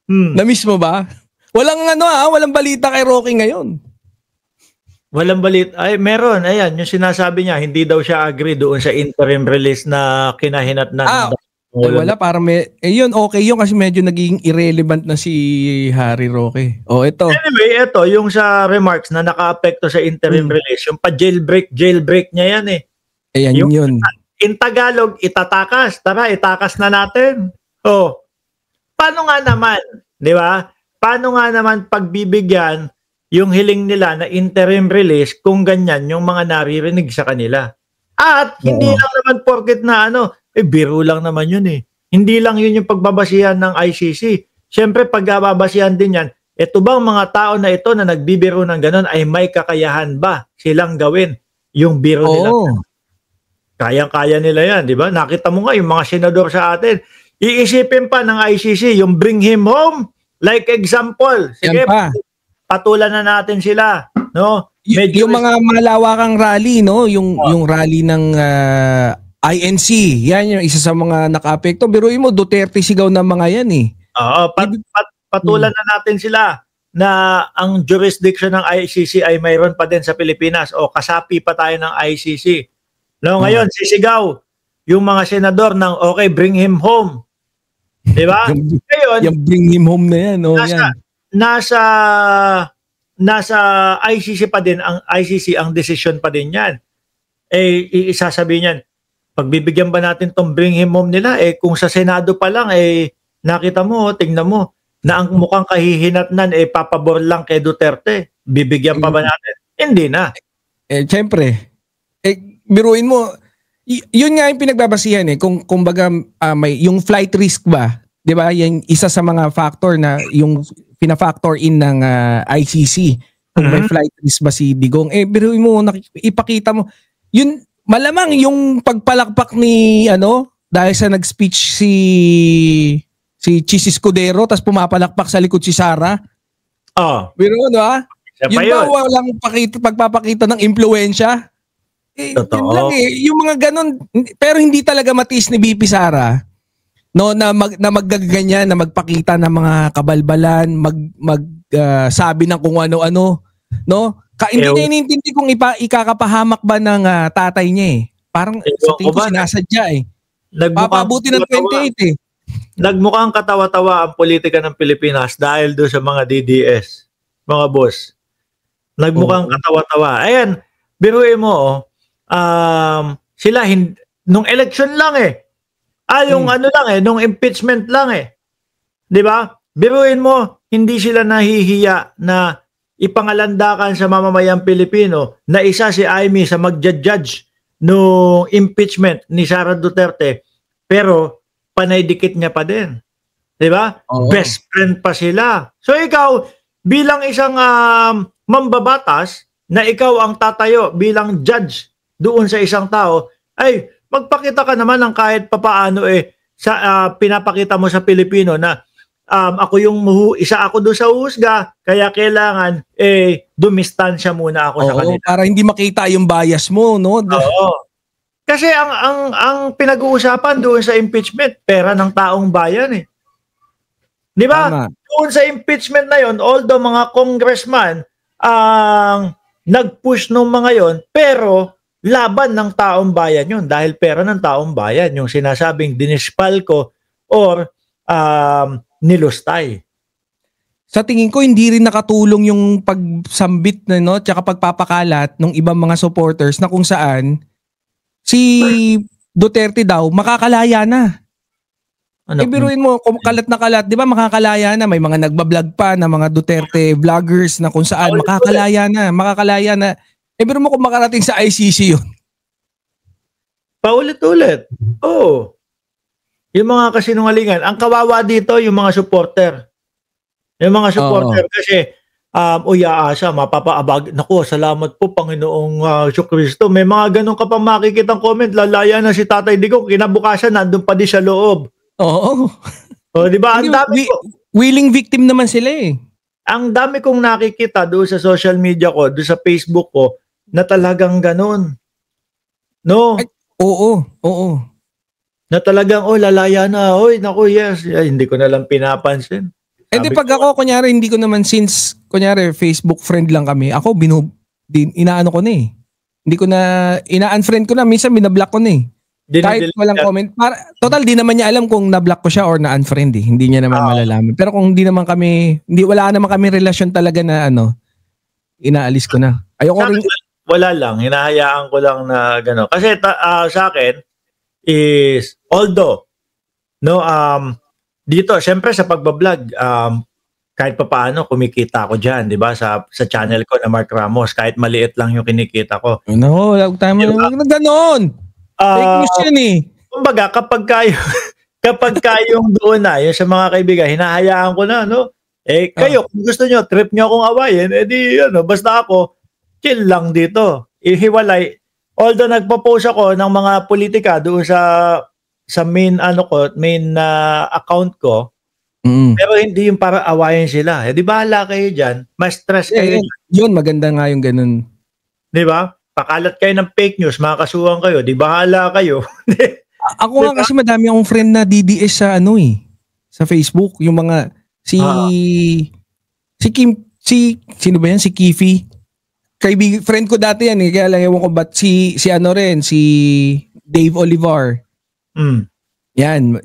Na-miss mo ba? Walang walang balita kay Rocky ngayon. Walang balita. Ay, meron. Ayan, yung sinasabi niya, hindi daw siya agree doon sa interim release na kinahinatnan. Wala, para yun, okay yun kasi medyo naging irrelevant na si Harry Roque. Ito. Anyway, ito, yung sa remarks na naka-apekto sa interim release, yung jailbreak niya yan eh. Ayan yun. In Tagalog, itatakas. Tara, itakas na natin. Paano nga naman, di ba? Paano nga naman pagbibigyan yung hiling nila na interim release kung ganyan yung mga naririnig sa kanila? At hindi lang naman porket na biro lang naman yun eh. Hindi lang yun yung pagbabasihan ng ICC. Siyempre, pagbabasihan din yan, ito bang mga tao na ito na nagbibiro ng ganon ay may kakayahan ba silang gawin yung biro nila? Kayang-kaya nila yan, di ba? Nakita mo nga yung mga senador sa atin. Iisipin pa ng ICC yung bring him home. Like example, sige, patulan na natin sila. No? Yung mga malawakang rally, no? Yung rally ng INC, yan yung isa sa mga naka-apekto. Biruin mo, Duterte sigaw ng mga yan eh. Patulan na natin sila na ang jurisdiction ng ICC ay mayroon pa din sa Pilipinas o kasapi pa tayo ng ICC. No, ngayon, sisigaw yung mga senador ng okay, bring him home. Diba? Ngayon, yung bring him home na yan. Nasa ICC pa din, ang ICC, ang decision pa din yan. Isasabihin niyan, pagbibigyan ba natin tong bring him home nila? Kung sa Senado pa lang, nakita mo, tingnan mo, na ang mukhang kahihinatnan, papabor lang kay Duterte. Bibigyan pa ba natin? Hindi na. Siyempre, biruin mo, yun nga yung pinagbabasihan kung baga may yung flight risk ba, 'di ba? Yung isa sa mga factor na yung pina-factor in ng ICC kung may flight risk ba si Digong. Biruin mo, ipakita mo yun, malamang yung pagpalakpak ni dahil sa nag-speech si Chis Escudero tapos pumapalakpak sa likod si Sara. Biruin mo, yun ba walang pagpapakita ng impluwensya? Yun lang yung mga ganun, pero hindi talaga matiis ni BP Sara na maggaganyan, na magpakita ng mga kabalbalan, sabi ng kung ano-ano, no? Hindi niya inintindi kung ikakapahamak ba ng tatay niya Parang sa tingin ko sinasadya papabuti ng 28 Nagmukhang katawa-tawa ang politika ng Pilipinas dahil doon sa mga DDS, mga boss. Nagmukhang katawa-tawa. Ayan, biruin mo sila nung election lang yung nung impeachment lang 'di ba? Biruin mo, hindi sila nahihiya na ipangalandakan sa mamamayang Pilipino na isa si Amy sa magja-judge no impeachment ni Sara Duterte, pero panay dikit niya pa din. 'Di ba? Best friend pa sila. So ikaw bilang isang mambabatas na ikaw ang tatayo bilang judge doon sa isang tao, ay magpakita ka naman ng kahit papaano pinapakita mo sa Pilipino na isa ako doon sa husga, kaya kailangan dumistansya muna ako sa kanila. Para hindi makita yung bias mo, no? Kasi ang pinag-uusapan doon sa impeachment, pera ng taong bayan 'Di ba? Doon sa impeachment na 'yon, although mga congressman ang nag-push nung mga 'yon, pero laban ng taong bayan yun dahil pera ng taong bayan yung sinasabing dinispalko or nilustay. Sa tingin ko hindi rin nakatulong yung pagsambit tsaka pagpapakalat ng ibang mga supporters na kung saan si Duterte daw makakalaya na. Biruin mo, kalat na kalat, di ba makakalaya na, may mga nagbablog pa na mga Duterte vloggers na kung saan makakalaya na. Pero mo kung makarating sa ICC yun. Paulit-ulit. Yung mga kasinungalingan. Ang kawawa dito, yung mga supporter. Yung mga supporter kasi, aasa, mapapaabag. Naku, salamat po, Panginoong Kristo. May mga ganun ka pang makikitang comment. Lalaya na si Tatay Digong. Kinabukasan, nandun pa di sa loob. Di ba? Ang dami willing victim naman sila Ang dami kong nakikita doon sa social media ko, doon sa Facebook ko, na talagang ganun. No? Oo. Na talagang, lalaya na. Naku, yes. Hindi ko na lang pinapansin. di pag ako, kunyari, hindi ko naman since, kunyari, Facebook friend lang kami, ako, inaano ko na eh. Hindi ko na, ina-unfriend ko na, minsan binablock ko na eh. Kahit walang comment. Total, di naman niya alam kung na-block ko siya or na-unfriend eh. Hindi niya naman malalaman. Pero kung wala naman kami relasyon talaga na inaalis ko na. Ayoko rin. Wala lang, hinahayaan ko lang na gano'n. Kasi sa akin is, although, no, dito, syempre sa pagbablog, kahit pa paano kumikita ako dyan, di ba? Sa channel ko na Mark Ramos, kahit maliit lang yung kinikita ko. No, wag tayo na gano'n. Fake news yun eh. Kumbaga, kapag kayong doon na, yung sa mga kaibigan, hinahayaan ko na, no? Kayo, kung gusto nyo, trip nyo akong awayin, basta ako, chill lang dito. Ihiwalay. Although nagpo-post ako ng mga politika doon sa main account ko, pero hindi yung para awayin sila. Di bahala kayo dyan. Mas stress kayo. Yun, maganda nga yung ganun. Di ba? Pakalat kayo ng fake news, makakasuhan kayo. Di bahala kayo. Ako nga kasi madami akong friend na DDS sa sa Facebook. Yung mga, sino ba yan? Si Kifi. Friend ko dati yan eh. Kaya lang ewan ko ba't si Dave Olivar. Yan.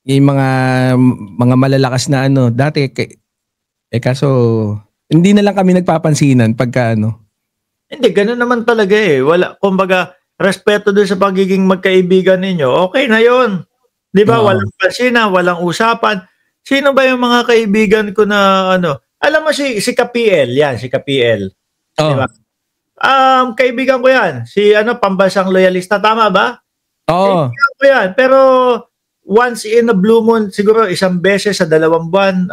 Yung mga malalakas na dati. Kaso, hindi na lang kami nagpapansinan pagka Hindi, gano'n naman talaga eh. Wala, kumbaga, respeto doon sa pagiging magkaibigan ninyo. Okay na yon. Di ba? Walang pansinan, walang usapan. Sino ba yung mga kaibigan ko na Alam mo si KPL, yan, si KPL. Diba? Kaibigan ko yan. Si pambansang loyalista, tama ba? Oo. Kaibigan ko yan. Pero once in a blue moon, siguro isang beses sa 2 buwan,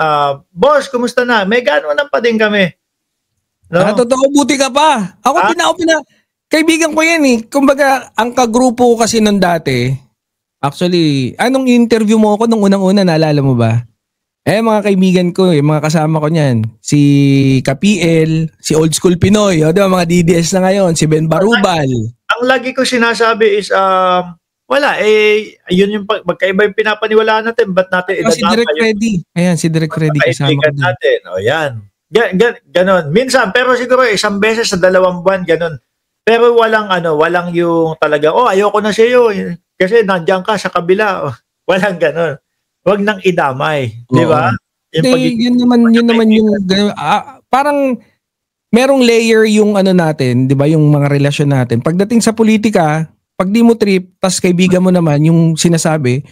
boss, kumusta na? May gano'n pa din kami. No? Totoo, buti ka pa. Ako kaibigan ko yan eh. Kumbaga, ang kagrupo ko kasi nung dati, actually, anong interview mo ako nung unang-una, naalala mo ba? Mga kaibigan ko, mga kasama ko niyan, si KPL, si Old School Pinoy, di ba, mga DDS na ngayon, si Ben Barubal. Ang lagi ko sinasabi is, wala, yun yung magkaiba yung pinapaniwalaan natin, ba't natin si Direk Freddy. Ayan, si Direk Freddy kasama ko din. Natin. Yan. Ganon. Minsan, pero siguro isang beses sa 2 buwan, ganon. Pero walang yung talaga, ayoko na sa'yo, kasi nandiyan ka sa kabila. Walang ganon. Wag nang idamay, di ba? Yun naman yung parang merong layer yung natin, di ba, yung mga relasyon natin. Pagdating sa politika, pag di mo trip, tas kaibigan mo naman yung sinasabi,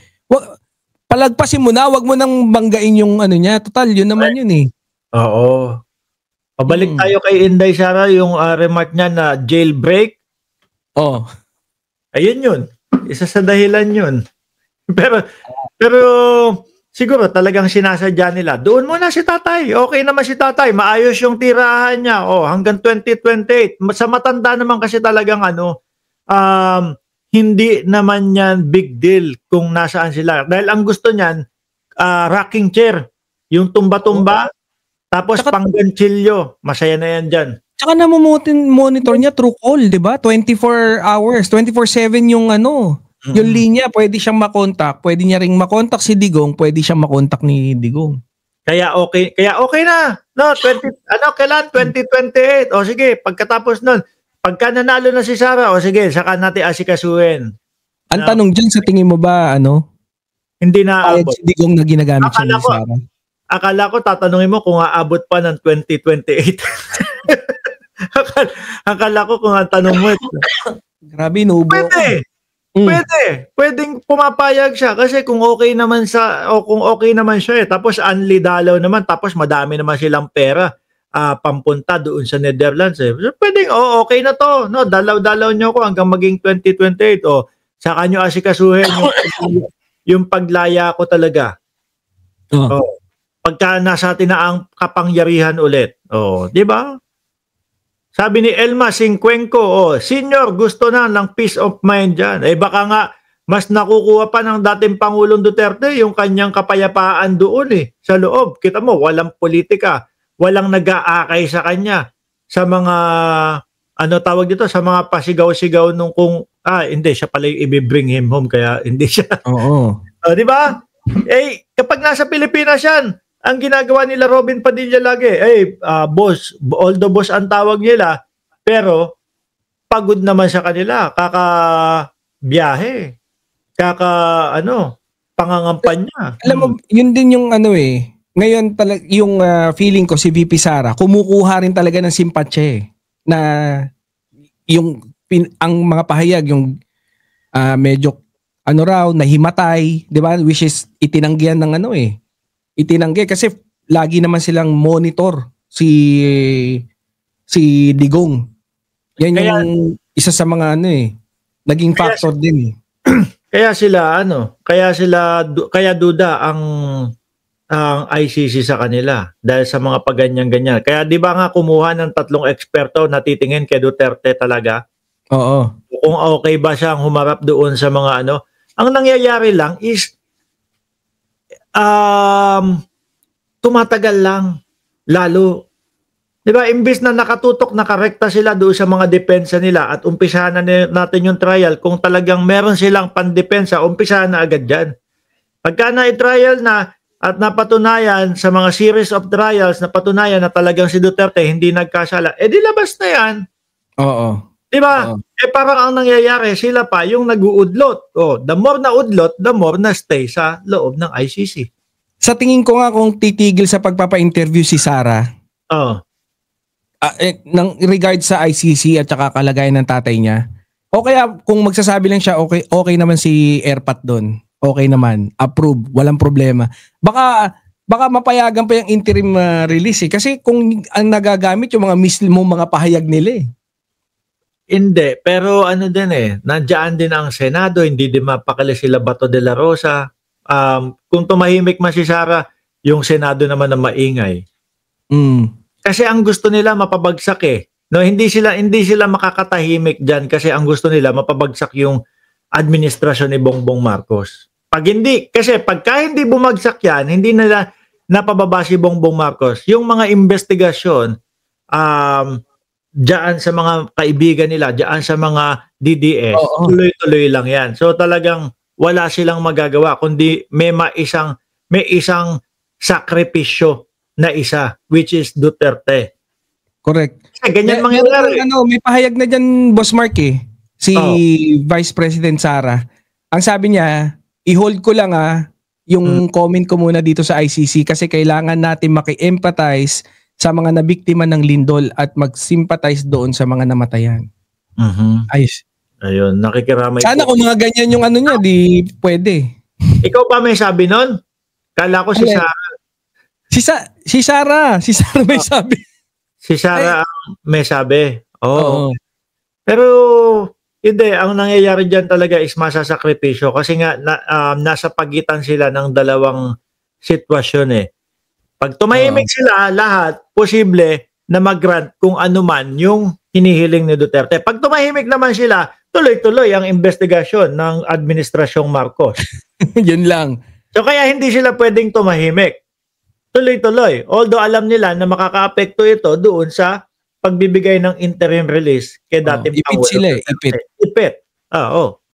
palagpasin mo na, wag mo nang banggain yung niya. Total, yun naman yun eh. Oo. Pabalik tayo kay Inday Sara, yung remark niya na jailbreak. Ayun yun. Isa sa dahilan yun. Pero siguro talagang sinasadya nila. Doon muna si tatay. Okay naman si tatay. Maayos yung tirahan niya. Hanggang 2028. Sa matanda naman kasi talagang hindi naman yan big deal kung nasaan sila. Dahil ang gusto niyan, rocking chair. Yung tumba-tumba. Tapos pangganchilyo. Masaya na yan dyan. Tsaka monitor niya through call, di ba? 24 hours. 24/7 yung yung linya, pwede siyang makontak. Pwede niya ring makontak si Digong. Pwede siyang makontak ni Digong. Kaya okay na. No, kailan 2028. Sige, pagkatapos nun, pagka nanalo na si Sara, sige, saka natin asikasuhin. Ang tanong dyan, sa tingin mo ba, hindi na si Digong na ginagamit siya ni Sara? Akala ko tatanungin mo kung aabot pa ng 2028. akala ko kung ang tanong mo. Grabe, nubo. Pwedeng pumapayag siya kasi kung okay naman siya tapos Anli Dalaw naman, tapos madami naman silang pera pampunta doon sa Netherlands So, pwedeng okay na to, no, dalaw-dalaw niyo ko hanggang maging 2028 saka niyo asikasuhin yung paglaya ko talaga. Pagka nasa atin na ang kapangyarihan ulit. Di ba? Sabi ni Elma Singcuenco, senior, gusto na ng peace of mind dyan. Baka nga, mas nakukuha pa ng dating Pangulong Duterte yung kanyang kapayapaan doon sa loob. Kita mo, walang politika, walang nag-aakay sa kanya. Sa mga, tawag dito, sa mga pasigaw-sigaw nung hindi, siya pala yung i-bring him home, kaya hindi siya. Oo. Di ba? Kapag nasa Pilipinas yan, ang ginagawa nila Robin Padilla lagi, boss, although boss ang tawag nila, pero pagod naman sa kanila, kaka-biyahe, pangangampanya. Alam mo, yun din yung ano ngayon yung feeling ko si VP Sara, kumukuha rin talaga ng simpatya na yung ang mga pahayag, yung medyo raw, nahimatay, di ba? Which is itinanggihan ng itinanggi kasi lagi naman silang monitor si Digong. Yan yung isa sa mga naging factor din. Kaya duda ang ICC sa kanila dahil sa mga paganyan-ganyan. Kaya di ba nga kumuha ng 3 eksperto na titingin kay Duterte talaga? Oo. Kung okay ba siyang humarap doon sa mga Ang nangyayari lang is tumatagal lang lalo. 'Di ba? Imbes na nakatutok, nakarekta sila doon sa mga depensa nila at umpisahan na natin yung trial, kung talagang meron silang pandepensa, umpisahan na agad diyan. Pagka na-trial na at napatunayan sa mga series of trials, napatunayan na talagang si Duterte hindi nagkasala, di labas na 'yan. Oo. 'Di ba? Parang ang nangyayari, sila pa yung nag-uudlot. The more na udlot, the more na stay sa loob ng ICC. Sa tingin ko nga, kung titigil sa pagpapa-interview si Sara, ng regard sa ICC at saka kalagayan ng tatay niya, o kaya kung magsasabi lang siya, okay naman si Erpat doon, okay naman, approve, walang problema. Baka mapayagan pa yung interim release kasi kung ang nagagamit yung mga mismo mga pahayag nila Hindi, pero nandiyan din ang Senado, hindi din mapakali sila Bato de la Rosa. Kung tumahimik man si Sara, yung Senado naman na maingay. Kasi ang gusto nila mapabagsak No, hindi sila makakatahimik diyan kasi ang gusto nila mapabagsak yung administrasyon ni Bongbong Marcos. Pagka hindi bumagsak yan, hindi nila napababa si Bongbong Marcos. Yung mga investigasyon, diyan sa mga kaibigan nila, diyan sa mga DDS, tuloy-tuloy lang yan. So talagang wala silang magagawa kundi may isang sakripisyo na isa, which is Duterte. Correct. Kasi ganyan mangyayari. May pahayag na dyan, Boss Mark si Vice President Sara. Ang sabi niya, i-hold ko lang yung comment ko muna dito sa ICC kasi kailangan natin maki-empathize sa mga nabiktima ng lindol at mag-sympathize doon sa mga namatayan. Ayos. Ayun, nakikiramay sana po. Kung mga ganyan yung niya, di pwede. Ikaw ba may sabi nun? Kala ko si Sara. Si Sara may sabi. Si Sara may sabi. Oo. Pero hindi, ang nangyayari diyan talaga is masasakripisyo kasi nga nasa pagitan sila ng dalawang sitwasyon Pag tumahimik sila lahat, posible na mag-grant kung ano man yung hinihiling ni Duterte. Pag tumahimik naman sila, tuloy-tuloy ang investigasyon ng Administrasyong Marcos. Yun lang. So kaya hindi sila pwedeng tumahimik. Tuloy-tuloy. Although alam nila na makakaapekto ito doon sa pagbibigay ng interim release kay dating Ipit sila Ipit. Oo.